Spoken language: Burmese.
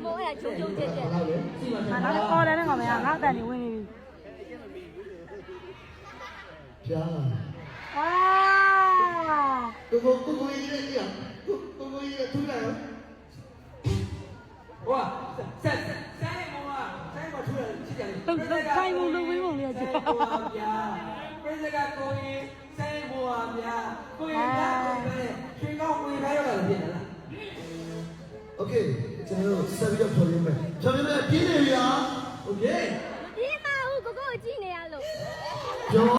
မိုးရချုံချုံချက်ချက်ငါလည်းအော်တယ်နဲ့ကောင်မရငါအတန်နေဝင်နေပြီပြာအာကိုကြီးလေးကြီးကိုကြီးထူလာ哇，三毛啊，三毛出来去讲，ဆိုင်မလို့ဝင်းပုံလေးကျ不是这个公益三毛啊，公益那最高公益还要来变了。OK， ကျွန်တော်ဆက်ပြီးတော့ဖြောရင်းမယ်ဖြောရင်းမယ်ပြင်းနေပြီလား OK。ဒီမှာဟိုကိုကိုကြည့်နေရလို့ပြော